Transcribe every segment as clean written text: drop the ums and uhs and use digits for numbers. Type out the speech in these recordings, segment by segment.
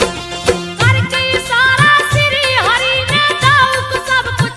करके सारा श्री हरि ने दाऊक सब कुछ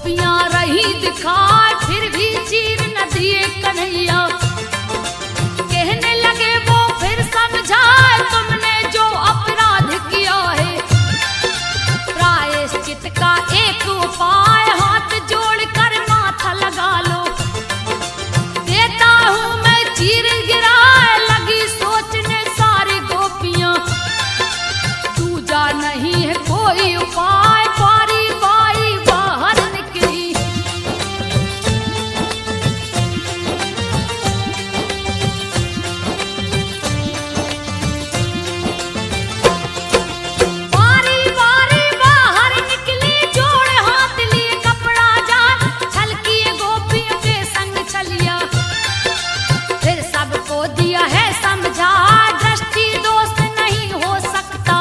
गोपियां रही दिखाए फिर भी चीर न दिए कन्हैया। कहने लगे वो फिर समझाए तुमने जो अपराध किया है, प्रायश्चित का एक उपाय हाथ जोड़कर माथा लगा लो। देता हूं मैं चीर गिराए लगी सोचने सारी गोपियां, दूजा नहीं है कोई उपाय। बारी बारी बाहर निकली बारी बारी बाहर निकली, जोड़ हाथ लिए कपड़ा जाए, छलकिए गोपियों के संग चलिया। फिर सबको दिया है समझा दृष्टि दोष नहीं हो सकता।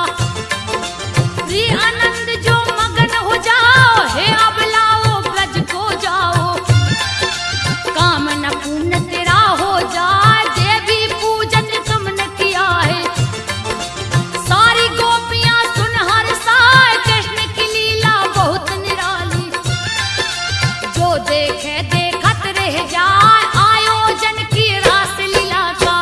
प्रिय आनंद जो मगन हो जाओ, हे अब लाओ ब्रज को जाओ। काम न पुण्य तेरा हो जाए, देवी पूजन तुमने किया है। सारी गोपियां सुन हर्षाए, कृष्ण की लीला बहुत निराली। जो देखे देखत रह जाए, आयोजन की रास लीला का।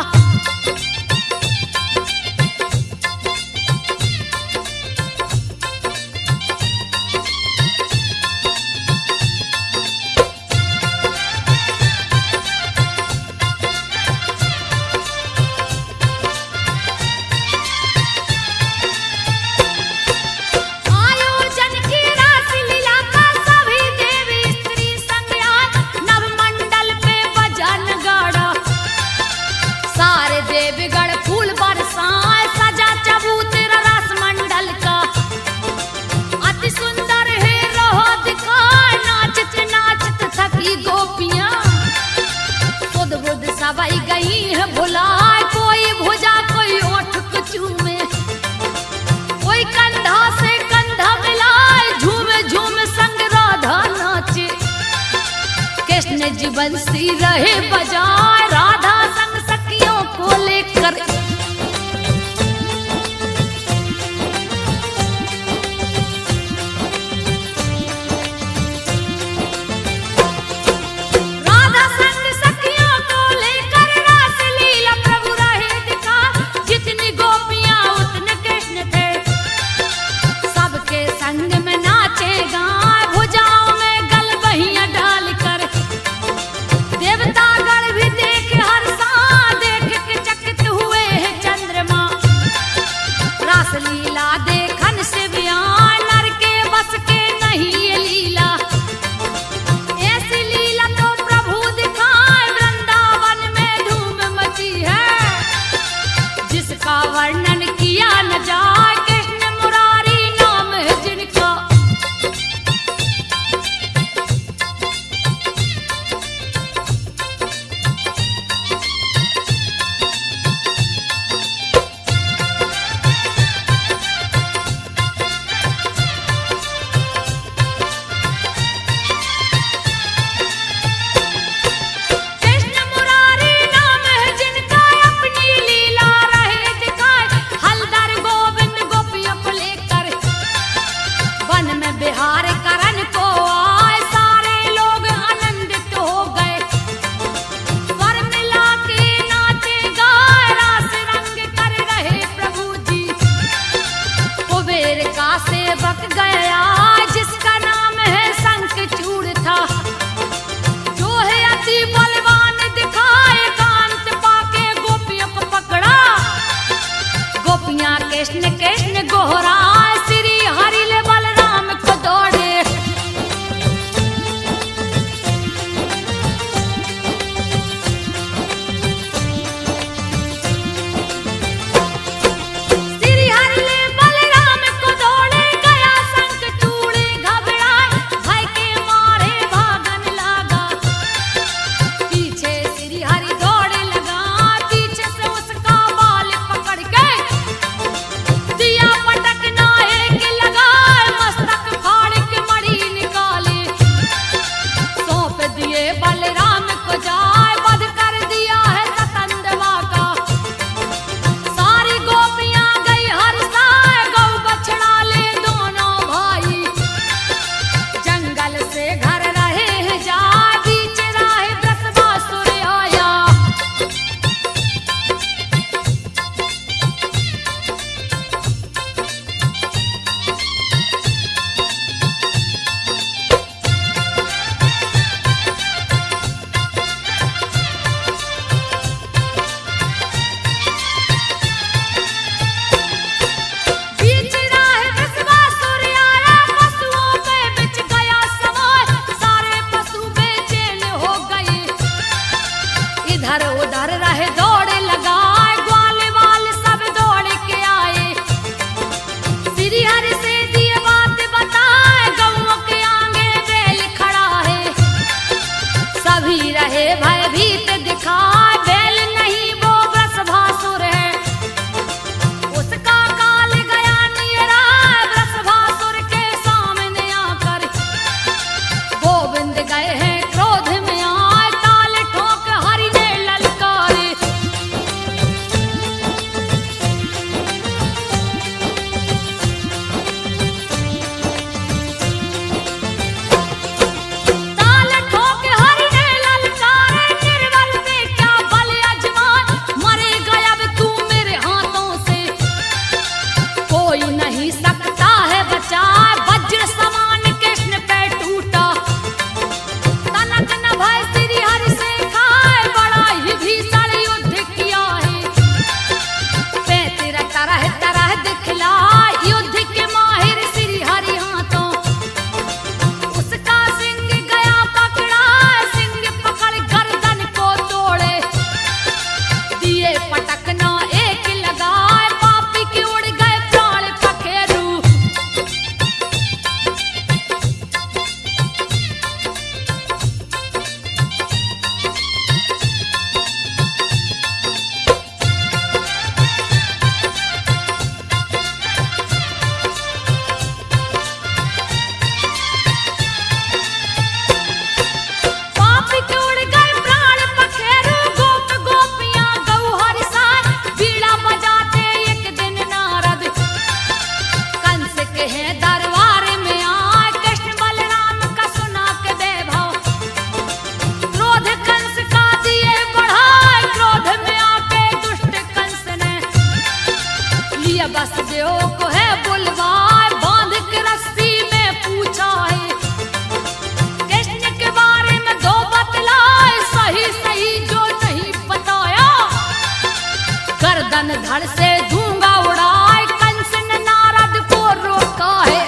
आयोजन की रास लीला का सभी देवी स्त्री संग आए, नवमंडल पे बजा नगाड़ा। सारे देवगण फूल बरसाए, सजा चबूतरा रस मंडल का। अति सुंदर है रहो दिखाए, नाचत नाचत थकी गोपियां। सुध बुध सवाई गई है भुलाए, कोई भुजा कोई ओठ को चूमे, कोई कंधा से कंधा मिलाए, झूमे झूमे संग राधा नाचे। कृष्ण जी बंसी रहे बजाए, राधा संग सखियों को लेकर। राधा संग सखियों को लेकर रास लीला प्रभु रहे दिखा। जितनी गोपियां उतने कृष्ण थे, सबके संग में नाचे गाए, भुजाओं में गल बहियां डालकर। देवतागण भी देख धड़ से धूंगा उड़ाए, कंस ने नारद को रोका है।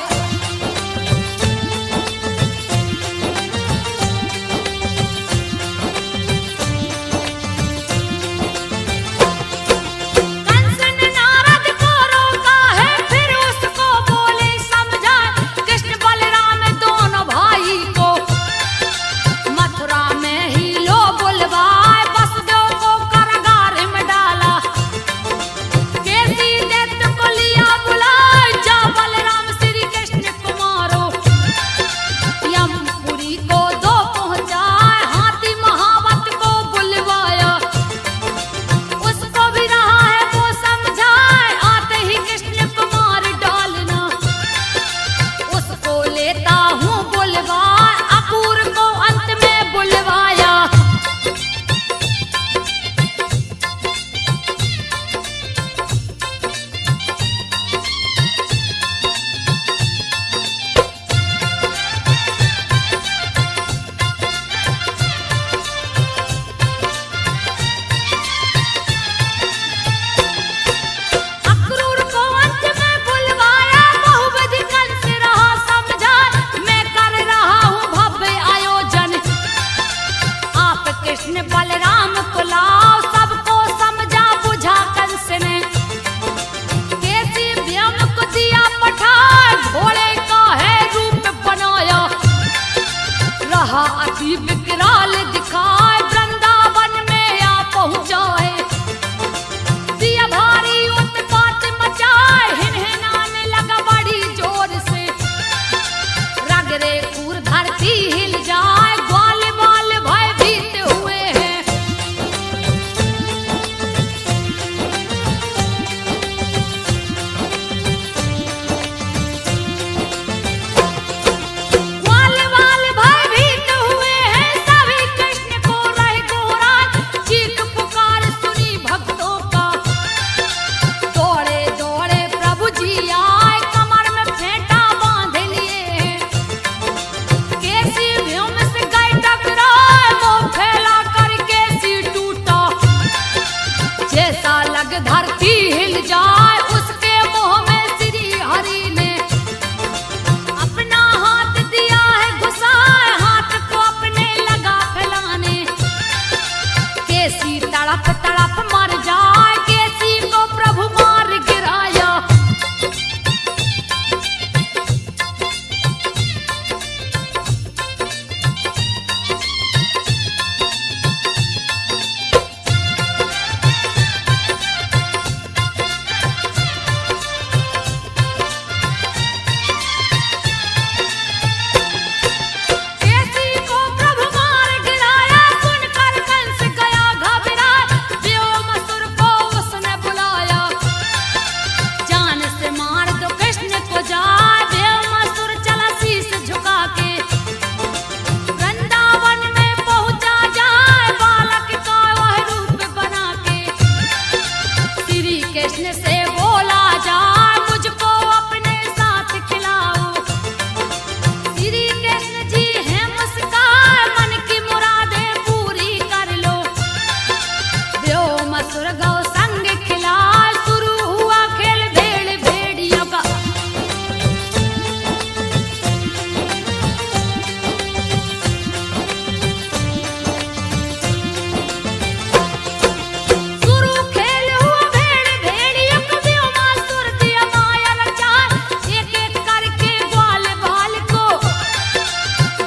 कंस ने नारद को रोका है, फिर उसको बोले समझाए, कृष्ण बलराम दोनों भाई को मथुरा में ही लो बुलवाए, वसुदेव को कारागार में डाला। कैसी दैत्य को लिया बुलाए, जा बलराम श्री कृष्ण को मारो। यमपुरी को दो पहुंचाए, हाथी महावत को बुलवाया। उसको भी रहा है वो समझाए, आते ही कृष्ण को मार डालना। उसको लेता हूँ बुलवाए, अपूर को अंत में बुलवाया। अक्रूर को अंत में बुलवाया, बहुविधि कंस रहा समझाए, मैं कर रहा हूँ भव्य आयोजन। आप कृष्ण बलराम को लाओ, सबको समझा बुझा कंस ने। कैसी व्योम को दिया पठाए, घोड़े का है रूप बनाया। रहा अति विकराल दिखाए, वृंदावन में आ पहुंचाए। दिया भारी उत्पात मचाए, हिनहिनाने लगा बड़ी जोर से। रगरे खूर धरती हिल जाए, ग्वाल बाल भयभीत हुए हैं। ग्वाल बाल भयभीत हुए हैं, सभी कृष्ण को रहे गोहराए। चीख पुकार सुनी भक्तों का, दौड़े दौड़े प्रभु जी आए, कमर में फेंटा बांध लिए। कैसी व्योम से गए टकराए, मुंह फैला कर कैसी टूटा। जैसा लग धरती हिल जाए, उसके मुंह में श्री हरि ने अपना हाथ दिया है घुसाए, हाथ को अपने लगा फैलाने। कैसी तड़प तड़प मर जाए, कैसी को प्रभु मार गिराया। कैसी को प्रभु मार गिराया, सुनकर कंस गया घबराए। व्योमासुर को उसने बुलाया, जान से मार दो कृष्ण को जाए। व्योमासुर चला शीश झुका के, वृंदावन में पहुंचा जाए, बालक का वह रूप बना के। श्री कृष्ण से बोला जाए, मुझको अपने साथ खिलाओ। श्री कृष्ण जी हैं मुस्कान, मन की मुरादें पूरी कर लो। व्योमासुर गौ संग खिलाए, शुरू हुआ खेल भेड़ भेड़ियों का। शुरू खेल हुआ भेड़ भेड़ियों का, व्योमासुर दिया माया रचाए। एक एक करके ग्वाल बाल को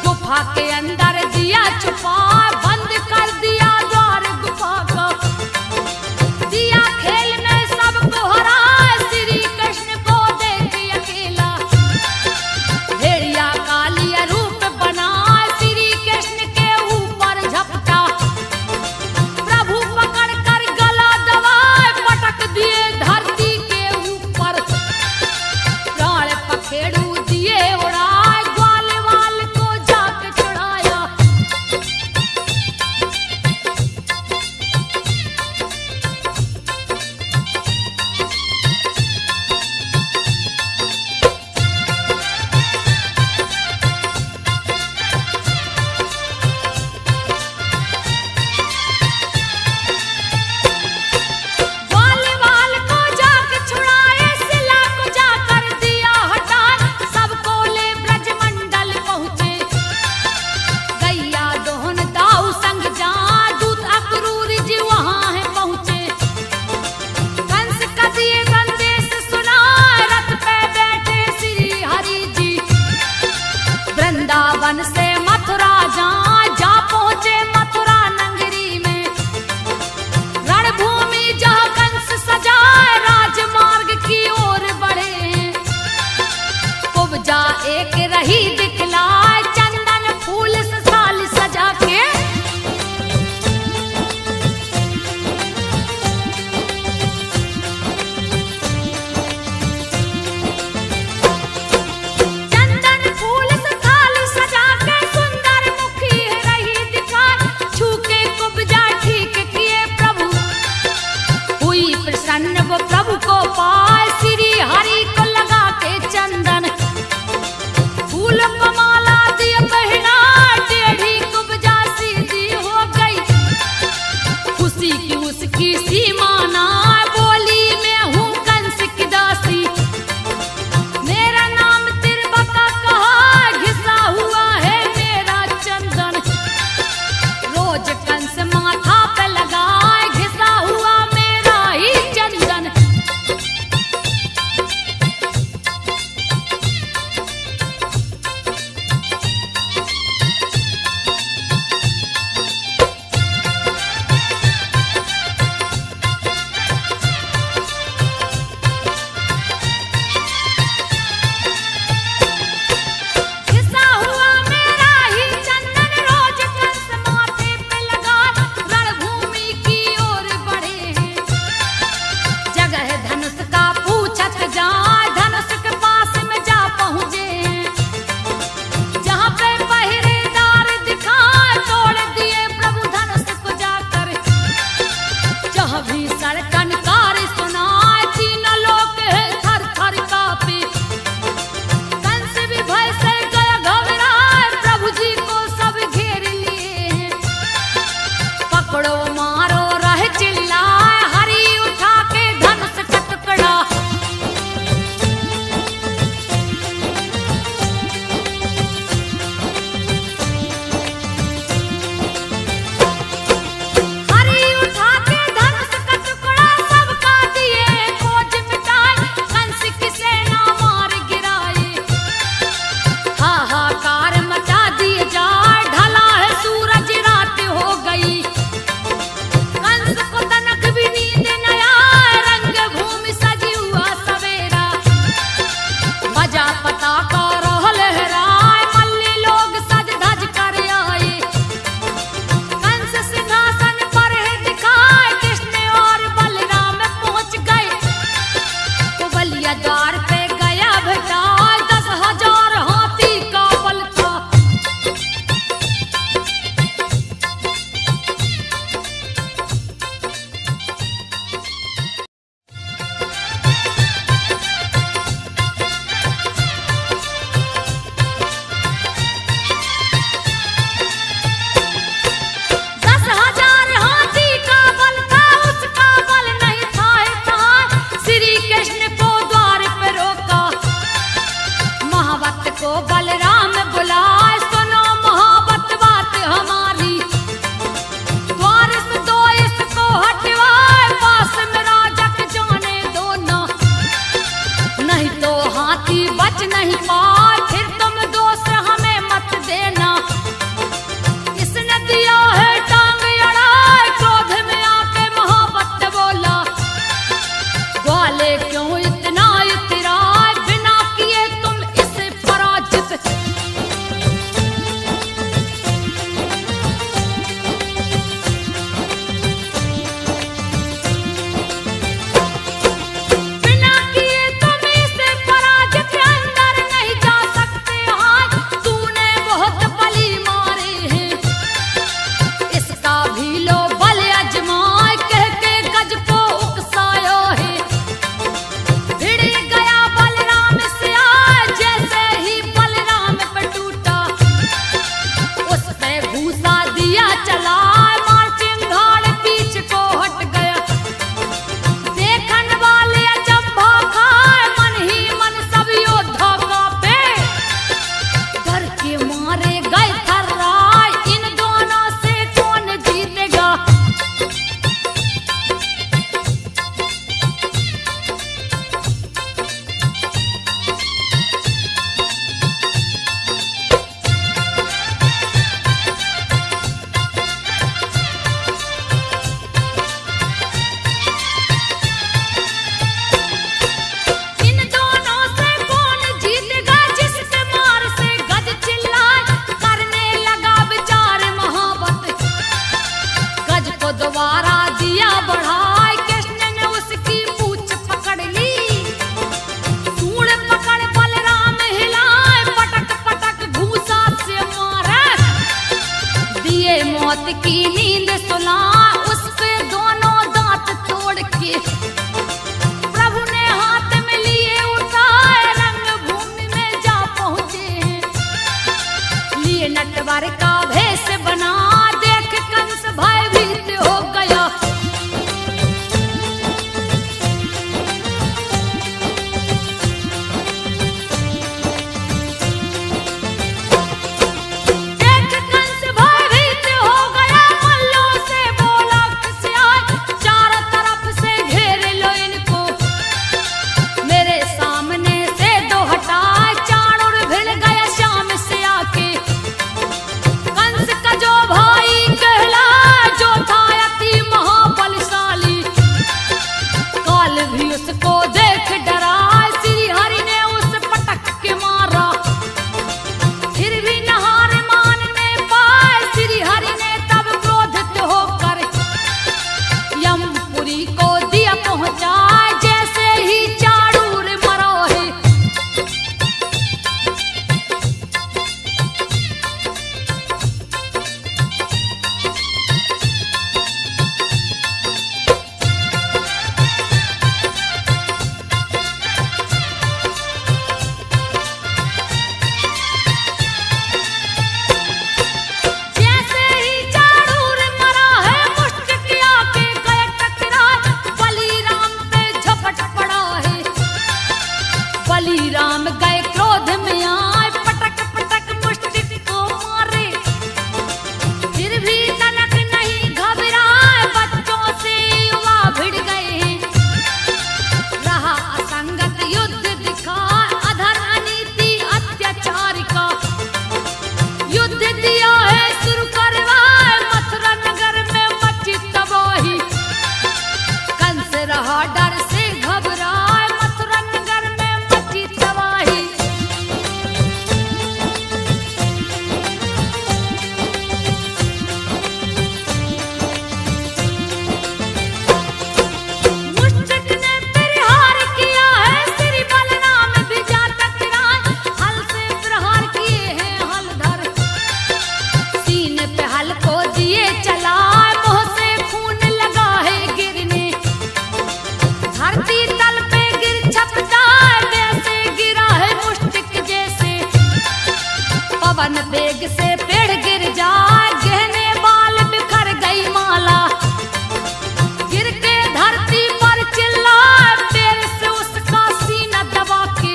गुफा के अंदर दिया छुपा, बंद कर दिया द्वार गुफा का। दिया खेल में सबको हराए, श्री कृष्ण को देख अकेला। भेड़िया का लिया रूप बनाए, श्री कृष्ण के ऊपर झपटा। प्रभु पकड़ कर गला दबाए, पटक दिए धरती के ऊपर। प्राण पखेड़ू दिए उड़ाए, ग्वाल वाल को जाके छुड़ाया। मौत की नींद सुला, उस पे दोनों दांत तोड़ के प्रभु ने हाथ में लिए उठाए, रंग भूमि में जा पहुंचे। लिए नटवर का भेष बना, देख कंस भयभीत हो गया। पवन वेग से पेड़ गिर जाए, गहने बाल बिखर गई माला, गिर के धरती पर चिल्लाए, पैर से उसका सीना दबा के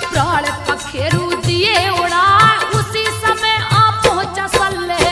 प्राण पखेरु दिए उड़ाए। उसी समय आ पहुंचा सल्लेह,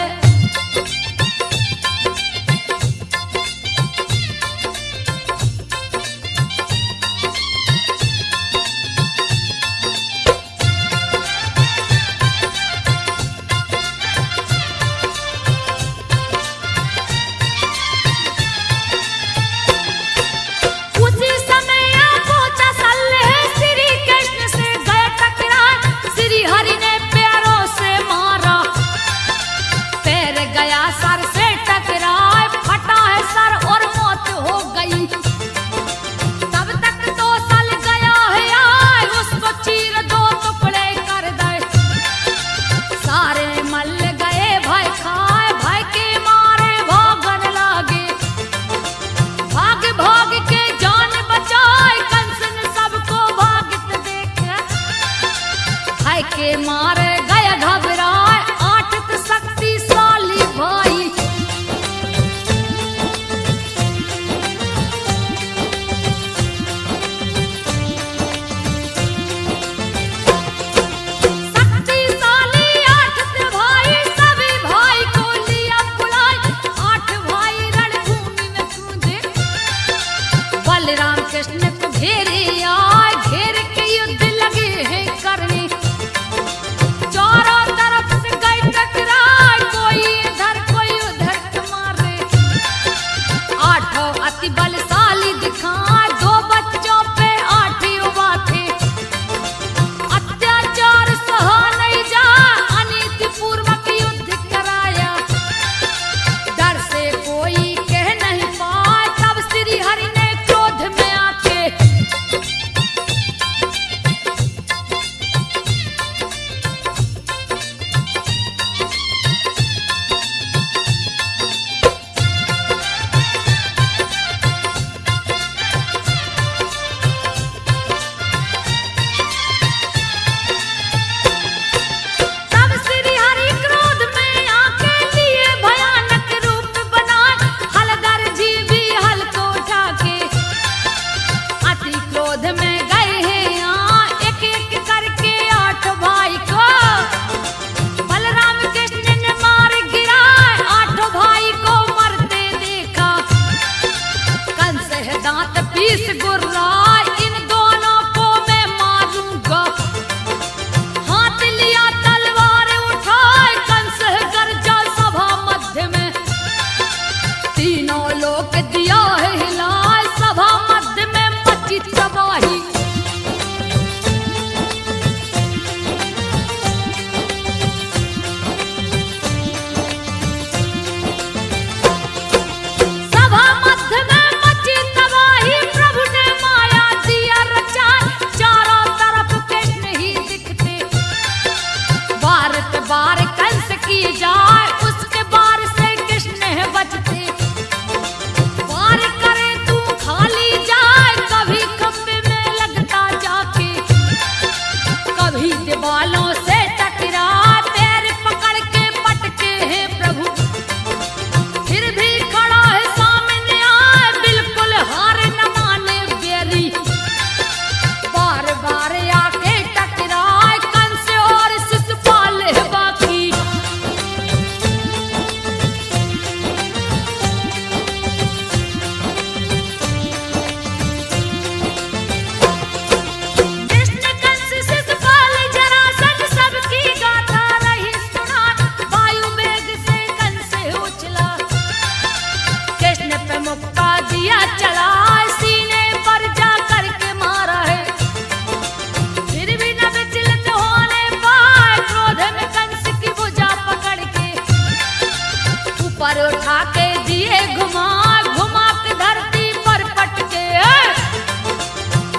पर उठा के दिए घुमा घुमा के धरती पर पटके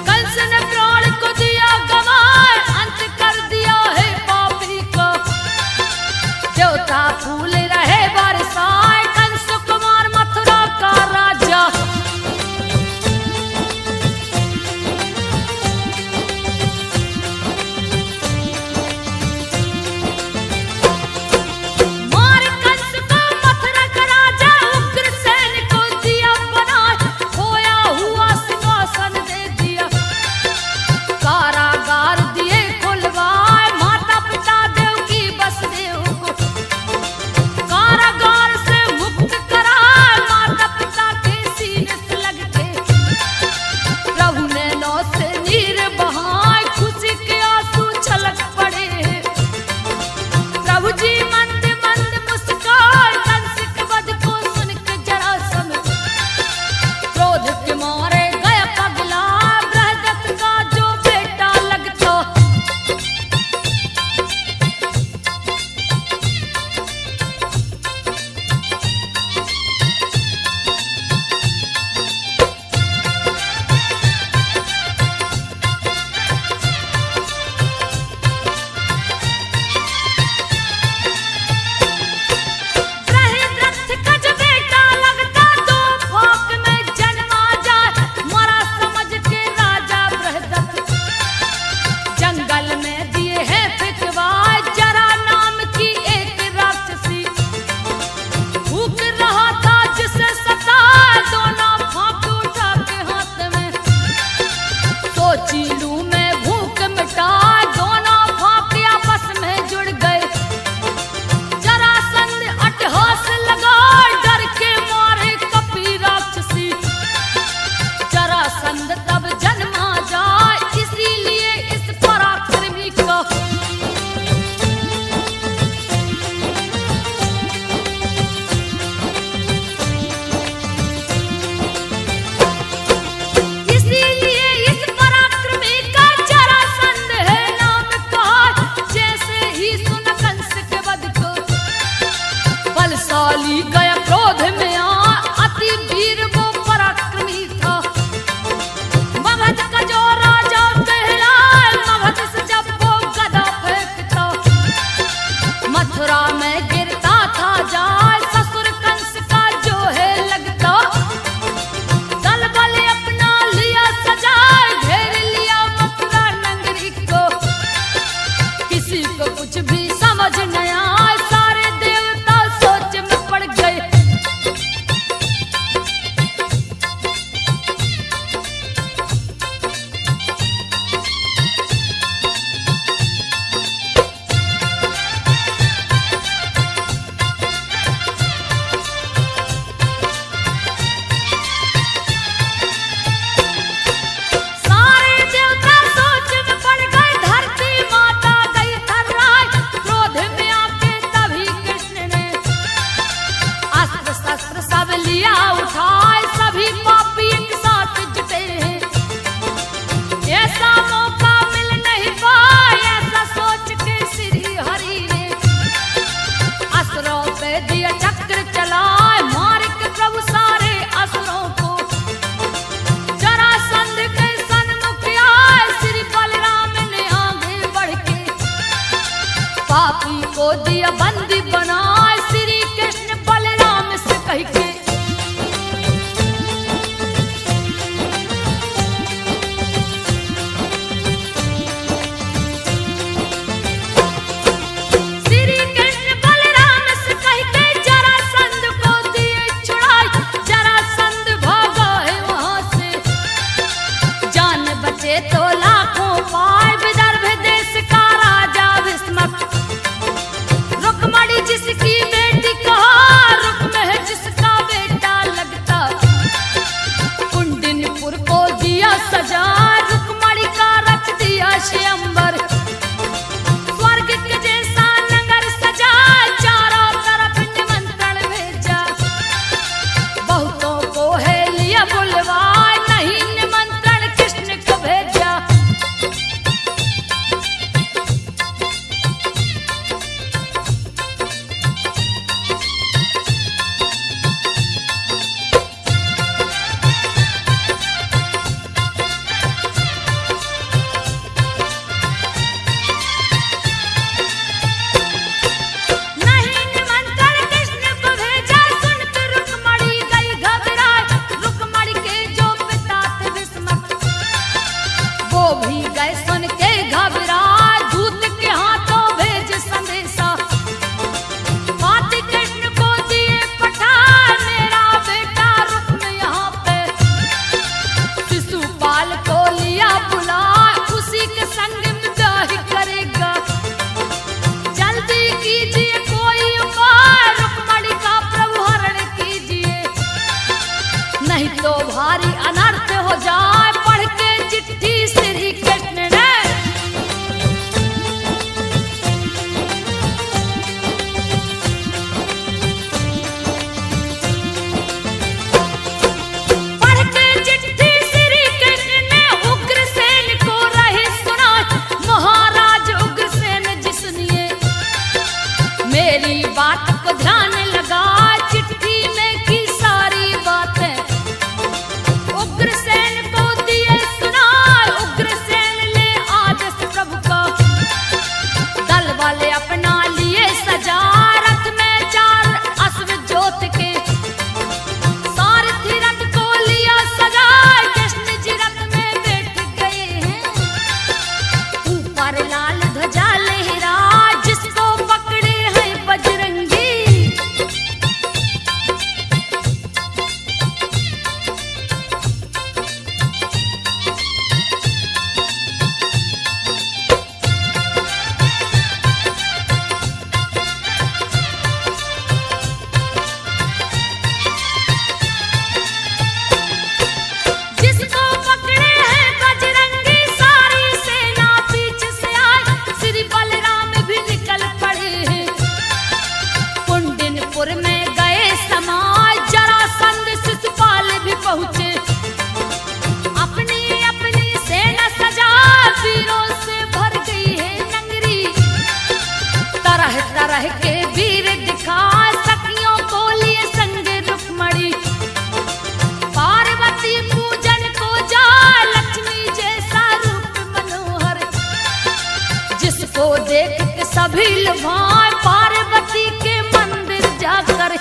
कंस ने प्राण को दिया गवाए अंत कर दिया है पापी को देवता फूल रहे बरसाए कंस कुमार मथुरा का राजा गया क्रोध में अति वीर वो पराक्रमी था मगध का जो राजा कहलाए मगध से जब वो गदा फेंकता मथुरा में गिरता था जाए ससुर कंस का जो है लगता दल बल अपना लिया सजाए घेर लिया मथुरा नगरी को किसी को कुछ भी समझ नहीं आया सारे देवता सोच में पड़ गए मेरी बात को ध्यान लगा, चिट्ठी में की सारी बातें उग्रसेन को दिए सुनाए। उग्रसेन ले आदेश प्रभु का, दल वाले अपना लिए सजा, रथ में 4 अश्व जोत के, सारथी रथ को लिया सजा। कृष्ण जी रथ में बैठ गए हैं, ऊपर लाल ध्वजा लहरा, जिसको पकड़े हैं बजरंगी। जिसको पकड़े हैं बजरंगी, सारी सेना पीछे से आई। श्री बलराम भी निकल पड़े हैं, कुंडिनपुर में गए समाज, जरासंध शिशुपाल भी पहुंचे। अपनी अपनी सेना सजा, वीरों से भर गई है नगरी। तरह तरह के वीर दिखा, सखियों को लिए संग रुक्मणी। पार्वती पूजन को जा, लक्ष्मी जैसा रूप मनोहर, जिसको देख के सभी लुभाए। पार्वती के मंदिर जाकर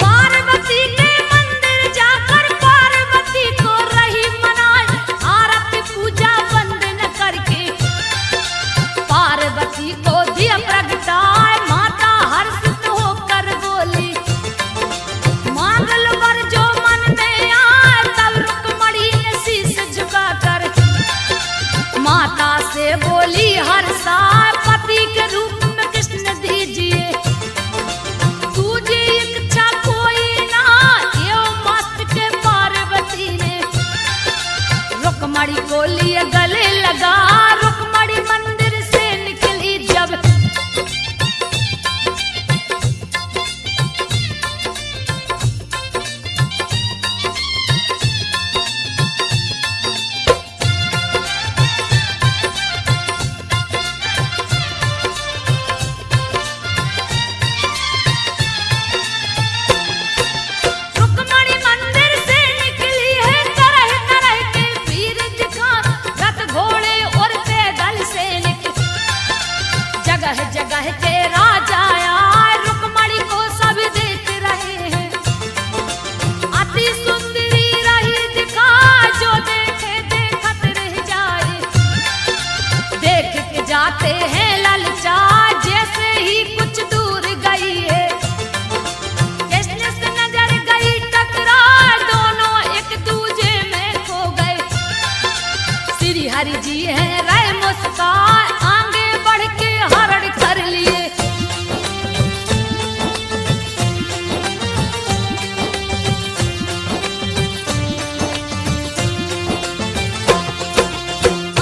पार्वती के मंदिर जाकर पार्वती को रही मनाए। आरती पूजा बंद न करके पार्वती को दिया प्रगटाए। माता हर्षित होकर बोली, मांग लो वर जो मन में आए। तब रुक्मणी ने शीश झुकाकर माता से बोली, हर्षा पति के रूप में कृष्ण दीजिए। तुझे इच्छा कोई ना, यो मस्त के पार्वती ने रुक्मणी को लिए गले लगा। रुक्मणी मंदिर से निकली जब, रुक्मणी मंदिर से निकली है। तरह तरह के वीर दिखा, रथ घोड़े और पैदल सैनिक, जगह जगह के राजा आए। रुक्मणी को सब देख रहे हैं, अति सुंदरी रही दिखा। जो देखे देखत रह जाए, देख के जाते हैं ललचा। जैसे ही कुछ दूर गई है, कृष्ण से नजर गई टकरा, दोनों एक दूजे में खो गए। श्री हरि जी हैं रहे मुस्कान, आगे बढ़ के हरण कर लिए।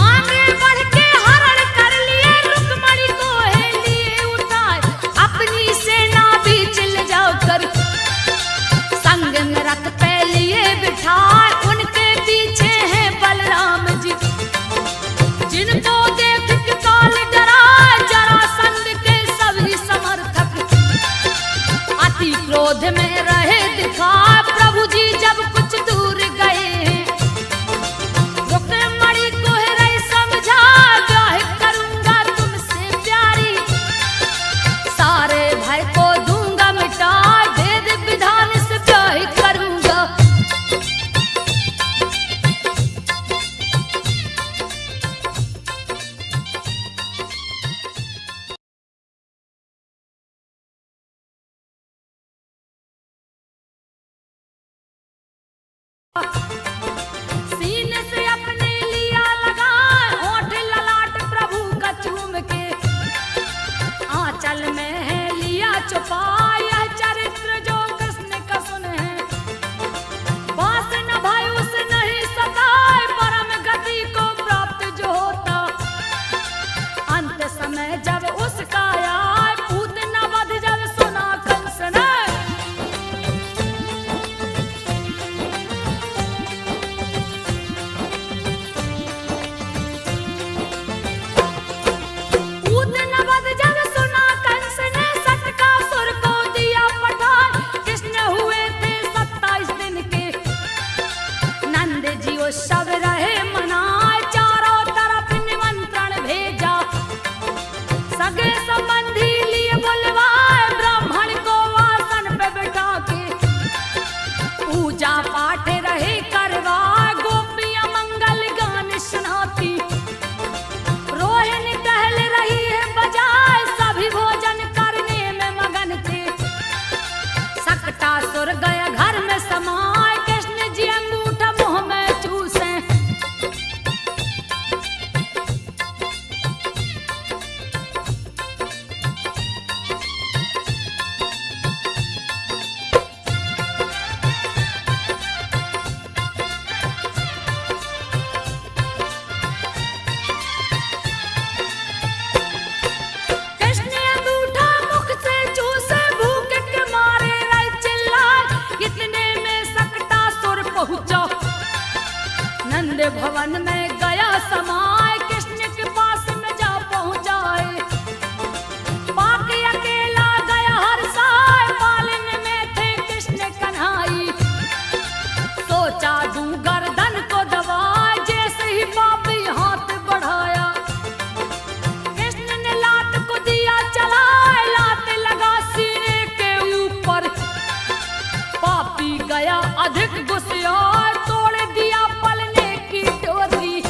आगे बढ़ के हरण कर लिए, रुक्मणी को है लिए उठाए। अपनी सेना बीच ले जाओ कर, संग में रथ पे लिए बिठाए। उनके पीछे हैं बलराम जी, जिनको देख के सब रहे मनाए, चारों तरफ निमंत्रण भेजा। सगे संबंधी लिए बुलवाए, ब्राह्मण को आसन पे बैठा के पूजा पाठ रहे करवाए। गोपियां मंगल गान सुनाती, रोहिणी टहल रही है बजाए, सभी भोजन करने में मगन थे। सकटा सुर गया घर में समाए, कृष्ण जी अंगूठा मुंह में चूसे। कृष्ण अंगूठा मुख से चूसे, भूख के मारे रहे चिल्लाए। इतने में सकटा सुर पहुंचा, नंद भवन में गया समाए। कृष्ण के पास में जा पहुंचाए, पाके अकेला गया हर साय। पालन में थे कृष्ण कन्हाई, सोचा दूं गर्दन को दबाए। जैसे ही पापी हाथ बढ़ाया, कृष्ण ने लात को दिया चलाए। लात लगा सीने के ऊपर, पापी गया अधिक गुस्साए। तोड़ दिया पलने की डोरी,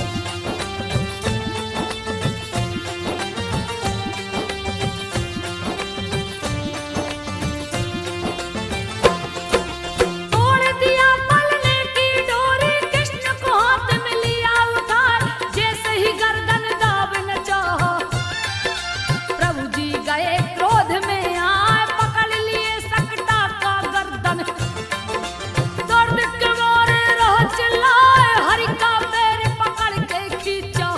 तोड़ दिया पलने की डोरी। कृष्ण को हाथ में लिया उठाए, जैसे ही गर्दन दाब न चाहा। प्रभु जी गए क्रोध में आए, पकड़ लिए सकटा का गर्दन। दर्द के मारे रह चिल्लाए, हरि का पैर पकड़ के खींचा।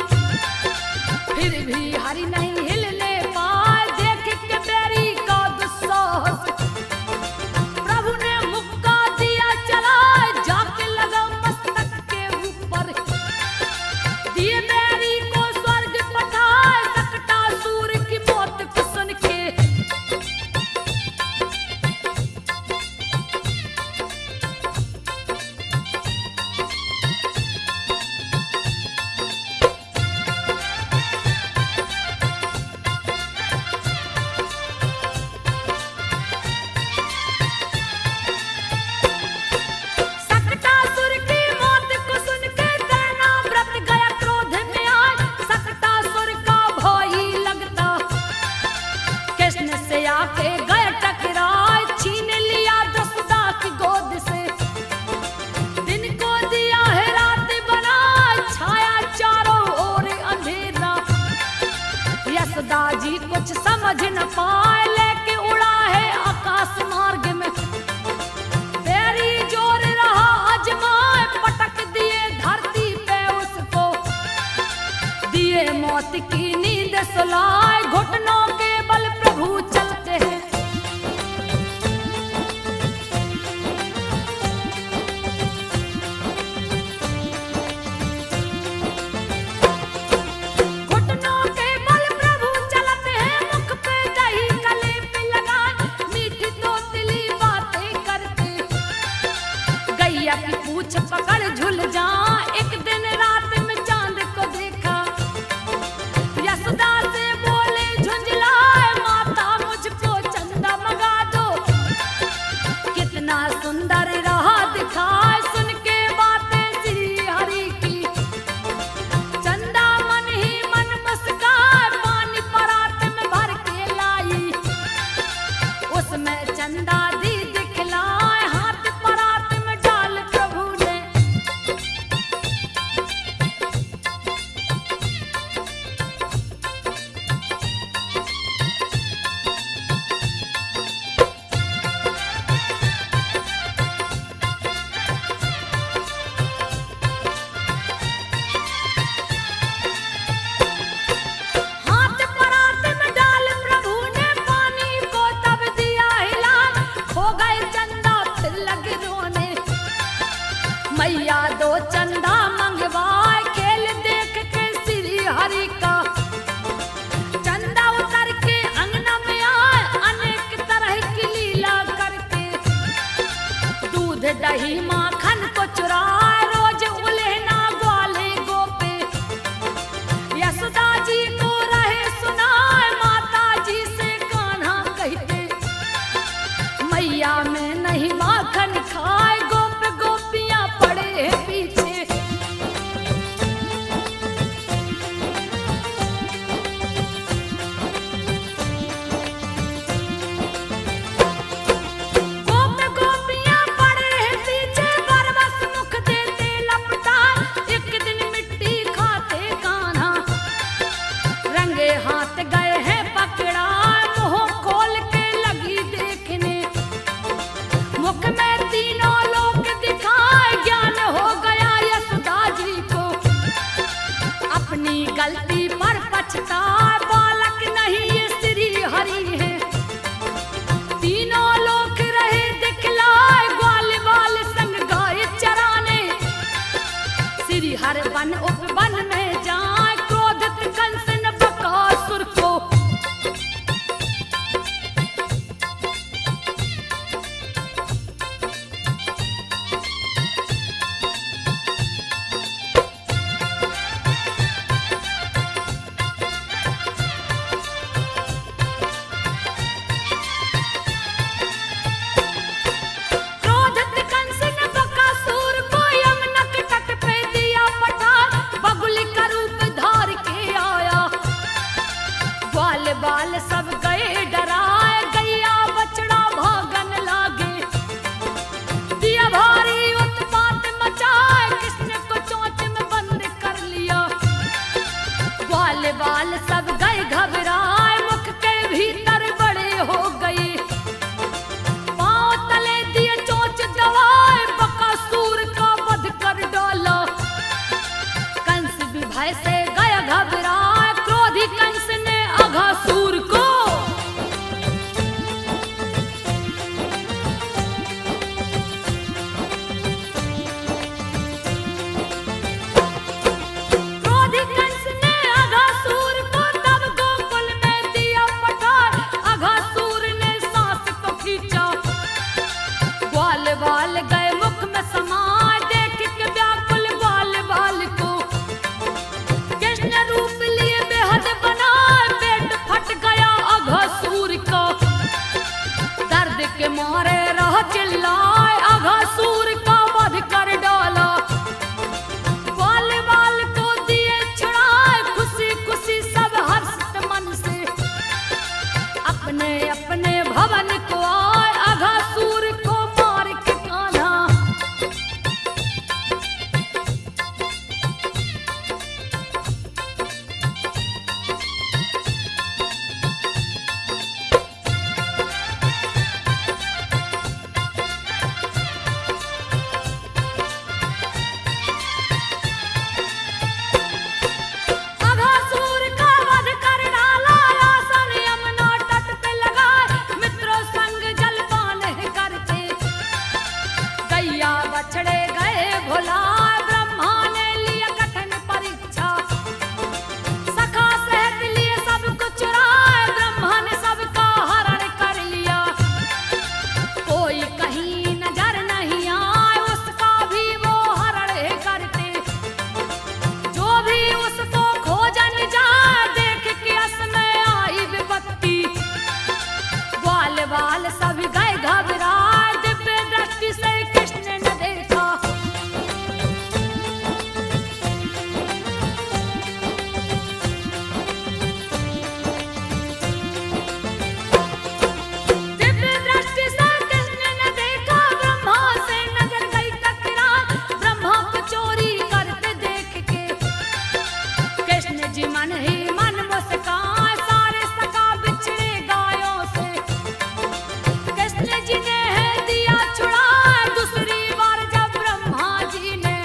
फिर भी हरि नहीं हिलने पाए, देख के बैरी का दुस्साहस। प्रभु ने मुक्का दिया चलाए, जाके लगा मस्तक के ऊपर। दिए बैरी को स्वर्ग पठाए, सकटा सूर की मौत को सुन के। सकटासुर की मौत को सुन के दैना व्रत गया क्रोध में आए। सकटासुर का भाई लगता, कृष्ण से आके गए टकराए। छीन लिया दसदा की गोद से, दिन को दिया है रात बनाए। छाया चारों ओर अंधेरा, यशोदा जी कुछ समझ न पाए। लेके उड़ा है आकाश मार्ग में, बैरी जोर रहा अजमाए। पटक दिए धरती पे उसको, दिए मौत की नींद सुलाए। घुटनों के बल प्रभु चलते हैं, घुटनों के बल प्रभु चलते हैं। मुख पे दही गले पे लगाए, मीठी तोतली बातें करते। गैया की पूछ पकड़ झुल जा, एक दिन रात में चांद को देखा। यशोदा से बोले झुंझलाए, माता मुझको चंदा मंगा दो। कितना सुंदर रहा दिखाए, सुन के बातें श्री हरि की। चंदा मन ही मन मुस्काए, पानी परात में भर के लाई। उसमें चंदा दी दिखलाए, हाथ परात में डाल प्रभु ने। हाथ परात में डाल प्रभु ने, पानी को तब दिया हिला। हो गए चंदा फिर लगे रोने, मैया दो चंदा मंगवाए। खेल देख के श्री हरि का, चंदा उतर के अंगना में आए। अनेक तरह की लीला करके, दूध दही माखन को चुराए। रोज उल्हेना वन उपवन में जाए, क्रोधित कंस ने बकासुर को बाल सब गए डराए, गैया बछड़ा भागन लागे, दिया भारी उत्पात मचाए, कृष्ण को चोंच में बंद कर लिया। बाल बाल सब गए घबराए, मुख के भीतर बड़े हो गए, पांव तले दिए चोंच दबाए, बकासुर का वध कर डाला। कंस भी भय से गया घबराए, क्रोधी कंस ने अघासुर को क्रोधी कंस ने अघासुर को तब गोकुल में दिया पठार। अघासुर ने सांस को खींचा, ग्वाल बाल गए मुख में समाए, देख के व्याकुल ग्वाल बाल को कृष्ण रूप लिए बेहद बनाए, पेट फट गया अघासुर का, दर्द के मारे रह चिल्लाए, अघासुर का वध कर डाला। बाल बाल को दिए छुड़ाए, खुशी खुशी सब हर्षित मन से अपने अपने भवन को आए, अघासुर को मार के कान्हा। अघासुर का वध कर डाला, आसन यमुना तट पे लगाए, मित्रों संग जलपान करते, गैया बछड़े गए भुलाए, ब्रह्मा ने लिया कठिन परीक्षा, सखा सहित लिए सब कुछ राय, ब्रह्मा ने सबका हरण कर लिया। कोई कहीं नजर नहीं आए, उसका भी वो हरण करते, जो भी उसको खोजन जाए, देख के असमय आई विपत्ति। ग्वाल बाल सब गए घबराए, दिव्य दृष्टि से कृष्ण ने देखा, दिव्य दृष्टि से कृष्ण ने देखा, ब्रह्मा से नजर गई टकराए, ब्रह्मा को चोरी करते देख के कृष्ण जी मन ही मन मुस्काए, सारे सखा बिछड़े गायों से कृष्ण जी ने है दिया छुड़ा। दूसरी बार जब ब्रह्मा जी ने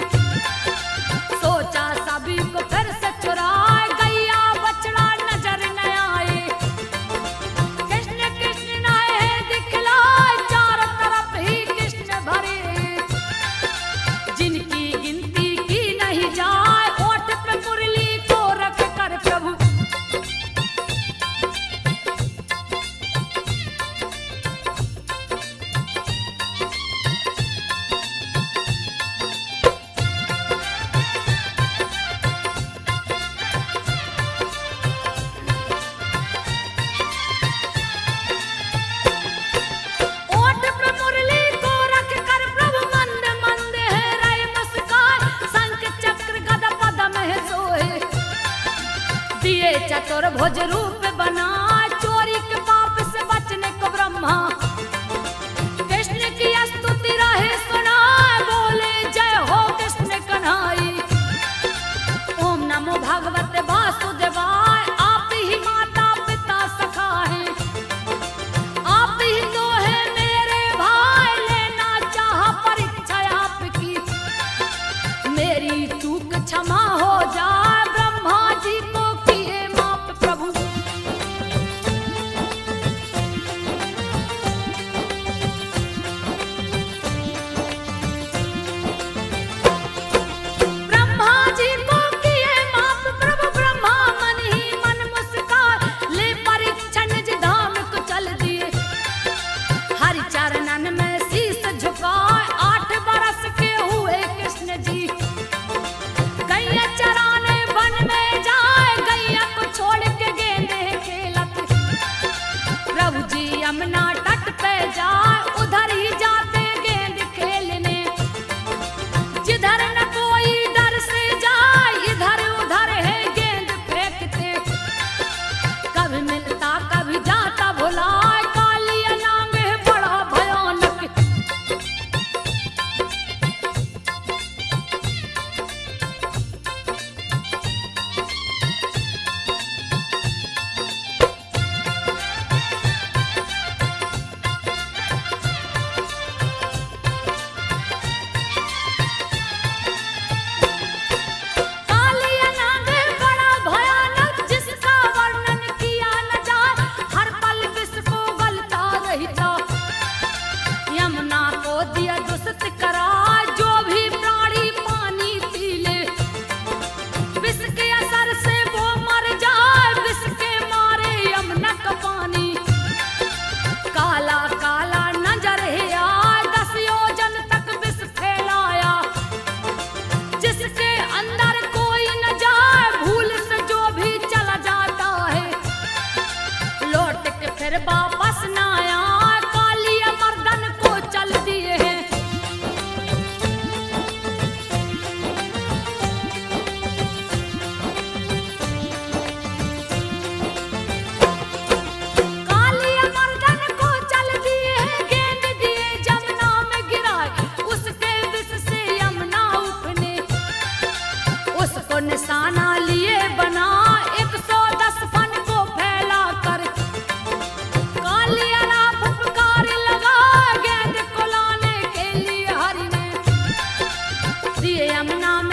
सोचा सभी को फिर से चुराए, गैया बछड़ा नजर न आए, कृष्ण कृष्ण नाए दिखलाए, चारों तरफ ही कृष्ण भरे, जिनकी गिनती की नहीं जाए, ओठ पे मुरली को रख कर प्रभु ओठ पे मुरली को रख कर प्रभु मंद मंद है रय मुस्काए, शंख चक्र गदा पद्म है सोए, दिए चतुर्भुज रूप बनाए, चोरी के पाप से बचने को ब्रह्मा कृष्ण की स्तुति रहे सुनाए, बोले जय हो कृष्ण कन्हाई। ओम नमो भगवते वासुदेवाय, आप ही माता पिता सखा है, आप ही तो है मेरे भाई, लेना चाहा परीक्षा आपकी, मेरी चूक क्षमा हो जाए, ब्रह्मा जी को किए माफ प्रभु।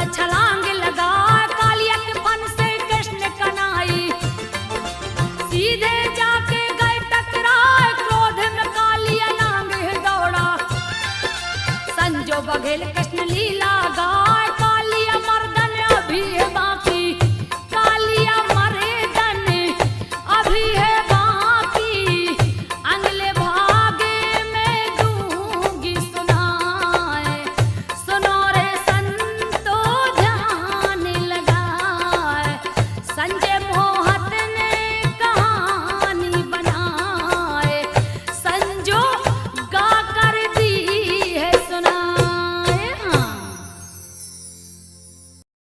रावण छलांग लगा, कालिया के फन से कृष्ण कनाई, सीधे जाके गए टकराए, क्रोध में कालिया नांग दौड़ा, संजो बघेल कृष्ण लीला गा।